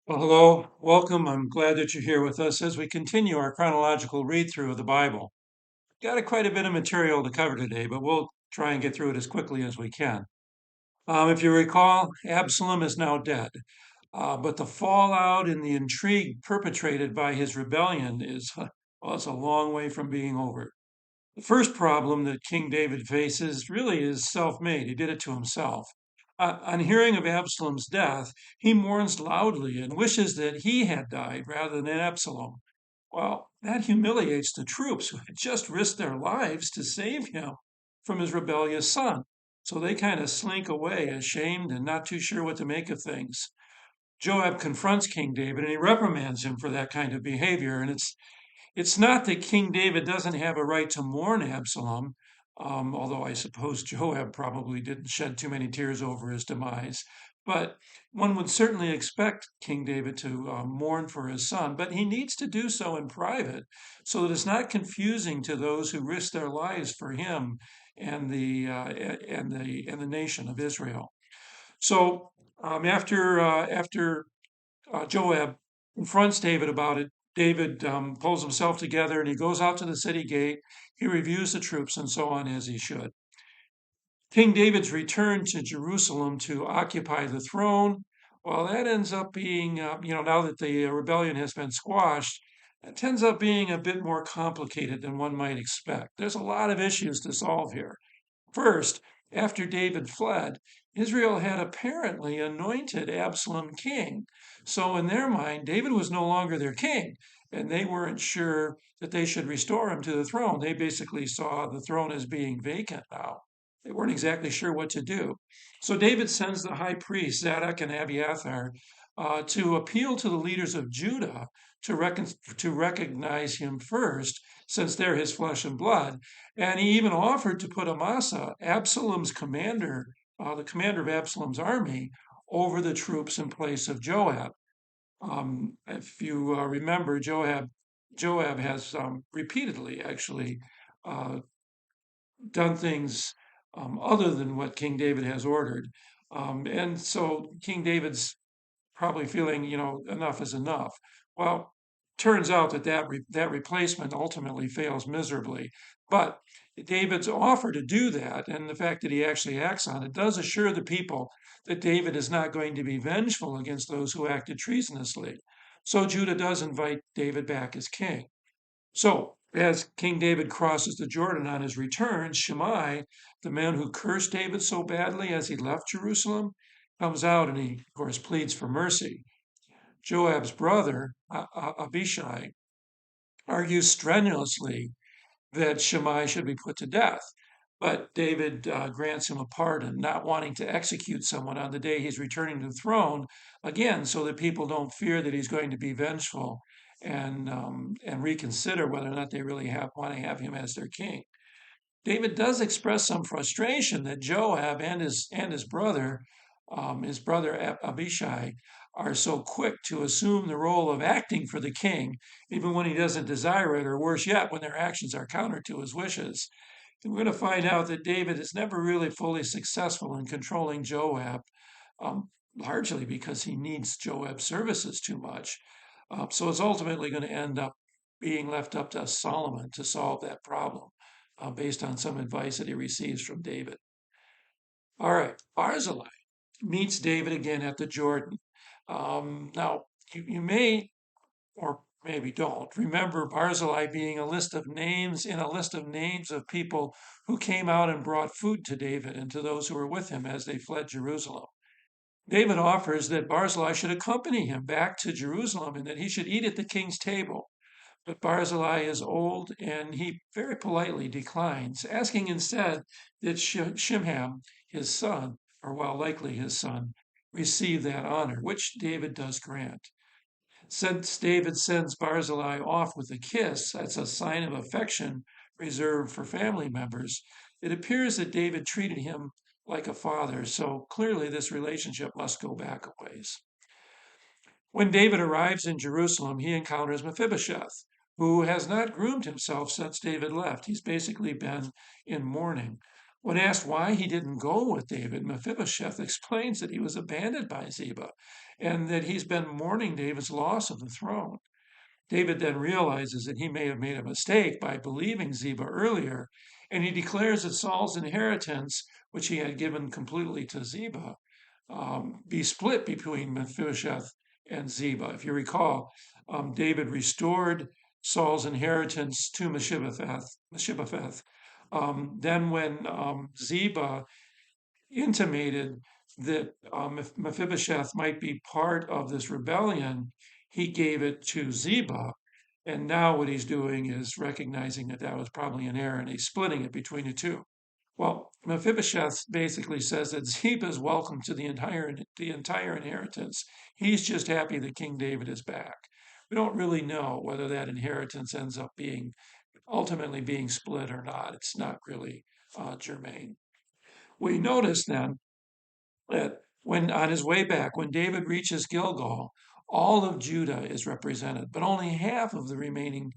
Well, hello, welcome. I'm glad that you're here with us as we continue our chronological read through of the Bible. Got quite a bit of material to cover today, but we'll try and get through it as quickly as we can. If you recall, Absalom is now dead, but the fallout and the intrigue perpetrated by his rebellion is, well, it's a long way from being over. The first problem that King David faces really is self-made. He did it to himself. On hearing of Absalom's death, he mourns loudly and wishes that he had died rather than Absalom. Well, that humiliates the troops who had just risked their lives to save him from his rebellious son. So they kind of slink away, ashamed and not too sure what to make of things. Joab confronts King David and he reprimands him for that kind of behavior. And it's not that King David doesn't have a right to mourn Absalom, although I suppose Joab probably didn't shed too many tears over his demise. But one would certainly expect King David to mourn for his son, but he needs to do so in private so that it's not confusing to those who risk their lives for him and the nation of Israel. So after Joab confronts David about it. David pulls himself together and he goes out to the city gate. He reviews the troops and so on as he should. King David's return to Jerusalem to occupy the throne, well, that ends up being, now that the rebellion has been squashed, it ends up being a bit more complicated than one might expect. There's a lot of issues to solve here. First, after David fled, Israel had apparently anointed Absalom king. So, in their mind, David was no longer their king, and they weren't sure that they should restore him to the throne. They basically saw the throne as being vacant now. They weren't exactly sure what to do. So, David sends the high priests, Zadok and Abiathar, to appeal to the leaders of Judah to recognize him first, since they're his flesh and blood. And he even offered to put Amasa, Absalom's commander, the commander of Absalom's army, over the troops in place of Joab. If you remember, Joab has repeatedly actually uh, done things other than what King David has ordered. And so King David's probably feeling, enough is enough. Well, turns out that replacement ultimately fails miserably. But David's offer to do that, and the fact that he actually acts on it, does assure the people that David is not going to be vengeful against those who acted treasonously. So Judah does invite David back as king. So, as King David crosses the Jordan on his return, Shimei, the man who cursed David so badly as he left Jerusalem, comes out and he, of course, pleads for mercy. Joab's brother, Abishai, argues strenuously that Shimei should be put to death. But David grants him a pardon, not wanting to execute someone on the day he's returning to the throne, again, so that people don't fear that he's going to be vengeful and reconsider whether or not they really want to have him as their king. David does express some frustration that Joab and his brother Abishai, are so quick to assume the role of acting for the king, even when he doesn't desire it, or worse yet, when their actions are counter to his wishes. And we're going to find out that David is never really fully successful in controlling Joab, largely because he needs Joab's services too much. So it's ultimately going to end up being left up to Solomon to solve that problem, based on some advice that he receives from David. All right, Barzillai meets David again at the Jordan. Now, you may, or maybe don't, remember Barzillai being a list of names in a list of names of people who came out and brought food to David and to those who were with him as they fled Jerusalem. David offers that Barzillai should accompany him back to Jerusalem and that he should eat at the king's table. But Barzillai is old and he very politely declines, asking instead that Shimham, his son, or well, likely his son, receive that honor, which David does grant. Since David sends Barzillai off with a kiss, that's a sign of affection reserved for family members, it appears that David treated him like a father, so clearly this relationship must go back a ways. When David arrives in Jerusalem, he encounters Mephibosheth, who has not groomed himself since David left. He's basically been in mourning. When asked why he didn't go with David, Mephibosheth explains that he was abandoned by Ziba and that he's been mourning David's loss of the throne. David then realizes that he may have made a mistake by believing Ziba earlier, and he declares that Saul's inheritance, which he had given completely to Ziba, be split between Mephibosheth and Ziba. If you recall, David restored Saul's inheritance to Mephibosheth. Then, when Ziba intimated that Mephibosheth might be part of this rebellion, he gave it to Ziba. And now what he's doing is recognizing that that was probably an error, and he's splitting it between the two. Well, Mephibosheth basically says that Ziba is welcome to the entire inheritance. He's just happy that King David is back. We don't really know whether that inheritance ends up being ultimately being split or not. It's not really germane. We notice then that when on his way back, when David reaches Gilgal, all of Judah is represented, but only half of the remaining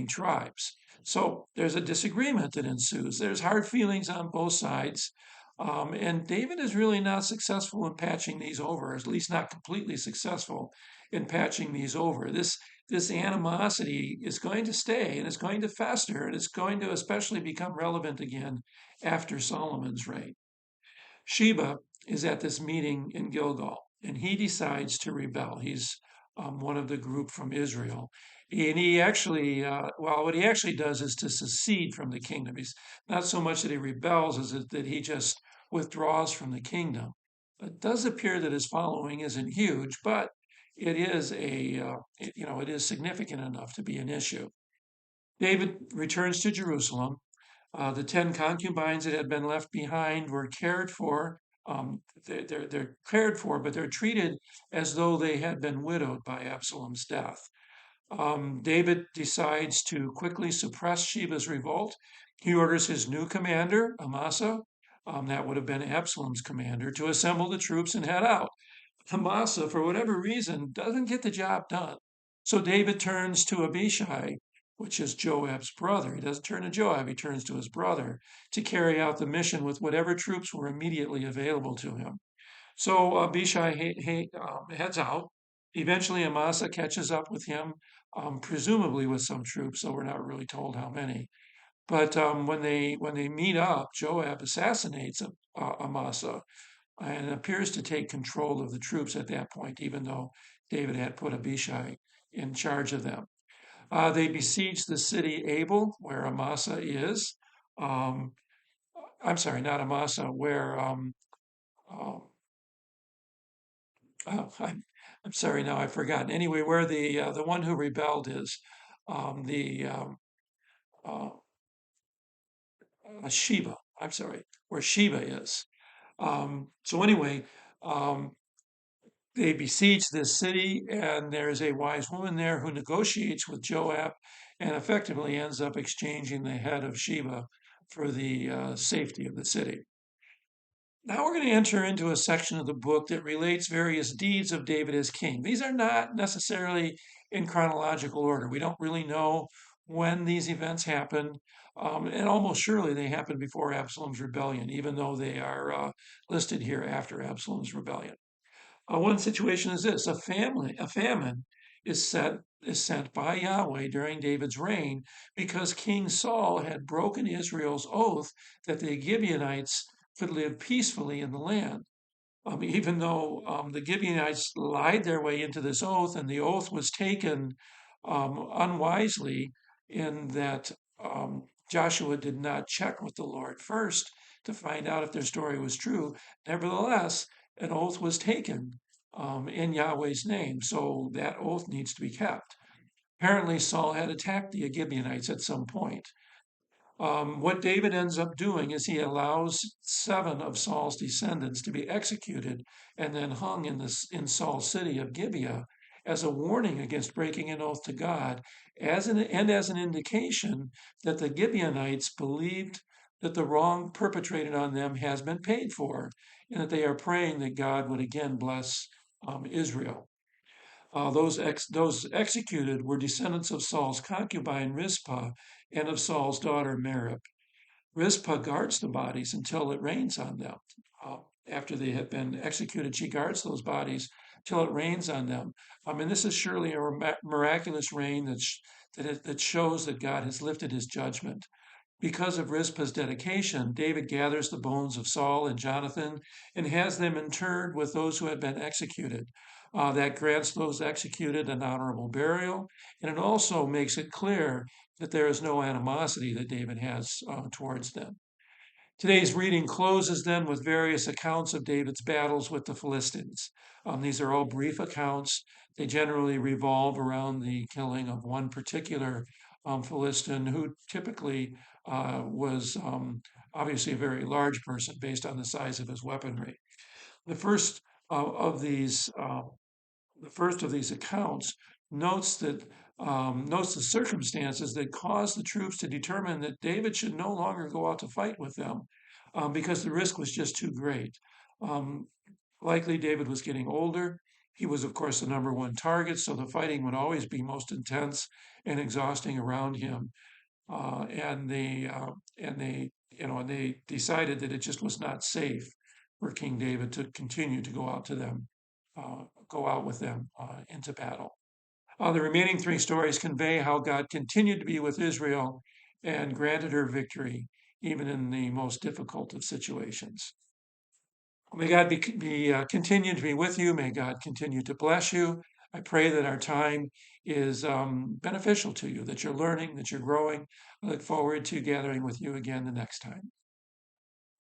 tribes. So there's a disagreement that ensues. There's hard feelings on both sides. And David is really not successful in patching these over, or at least not completely successful in patching these over. This animosity is going to stay and it's going to fester and it's going to especially become relevant again after Solomon's reign. Sheba is at this meeting in Gilgal, and he decides to rebel. He's one of the group from Israel. And he actually, what he actually does is to secede from the kingdom. He's not so much that he rebels as that he just withdraws from the kingdom. It does appear that his following isn't huge, but it is significant enough to be an issue. David returns to Jerusalem. The 10 concubines that had been left behind were cared for. They're cared for, but they're treated as though they had been widowed by Absalom's death. David decides to quickly suppress Sheba's revolt. He orders his new commander, Amasa, that would have been Absalom's commander, to assemble the troops and head out. Amasa, for whatever reason, doesn't get the job done. So David turns to Abishai, which is Joab's brother. He doesn't turn to Joab, he turns to his brother to carry out the mission with whatever troops were immediately available to him. So Abishai heads out. Eventually, Amasa catches up with him, presumably with some troops, so we're not really told how many. But when they meet up, Joab assassinates Amasa and appears to take control of the troops at that point, even though David had put Abishai in charge of them. They besiege the city Abel, where Amasa is. Um, I'm sorry, not Amasa, where um, I'm sorry, now I've forgotten. Anyway, where the one who rebelled is, the uh, Sheba. I'm sorry, where Sheba is. So anyway, um, they besiege this city, and there's a wise woman there who negotiates with Joab and effectively ends up exchanging the head of Sheba for the safety of the city. Now we're going to enter into a section of the book that relates various deeds of David as king. These are not necessarily in chronological order. We don't really know when these events happened, and almost surely they happened before Absalom's rebellion, even though they are listed here after Absalom's rebellion. One situation is this: a famine is sent by Yahweh during David's reign because King Saul had broken Israel's oath that the Gibeonites could live peacefully in the land. Even though the Gibeonites lied their way into this oath, and the oath was taken unwisely, in that Joshua did not check with the Lord first to find out if their story was true. Nevertheless, an oath was taken in Yahweh's name, so that oath needs to be kept. Apparently, Saul had attacked the Gibeonites at some point. What David ends up doing is he allows 7 of Saul's descendants to be executed and then hung in Saul's city of Gibeah as a warning against breaking an oath to God, as an indication that the Gibeonites believed that the wrong perpetrated on them has been paid for, and that they are praying that God would again bless Israel. Those executed were descendants of Saul's concubine Rizpah and of Saul's daughter Merab. Rizpah guards the bodies until it rains on them. Uh, After they have been executed, she guards those bodies till it rains on them. And this is surely a miraculous rain that shows that God has lifted his judgment. Because of Rizpah's dedication, David gathers the bones of Saul and Jonathan and has them interred with those who had been executed. That grants those executed an honorable burial, and it also makes it clear that there is no animosity that David has towards them. Today's reading closes then with various accounts of David's battles with the Philistines. These are all brief accounts. They generally revolve around the killing of one particular Philistine who typically was obviously a very large person based on the size of his weaponry. The first of these the first of these accounts notes that notes the circumstances that caused the troops to determine that David should no longer go out to fight with them because the risk was just too great. Um, Likely David was getting older. He was, of course, the number one target, so the fighting would always be most intense and exhausting around him. And they decided that it just was not safe for King David to continue to go out with them into battle. The remaining three stories convey how God continued to be with Israel and granted her victory even in the most difficult of situations. May God continue to be with you. May God continue to bless you. I pray that our time is beneficial to you, that you're learning, that you're growing. I look forward to gathering with you again the next time.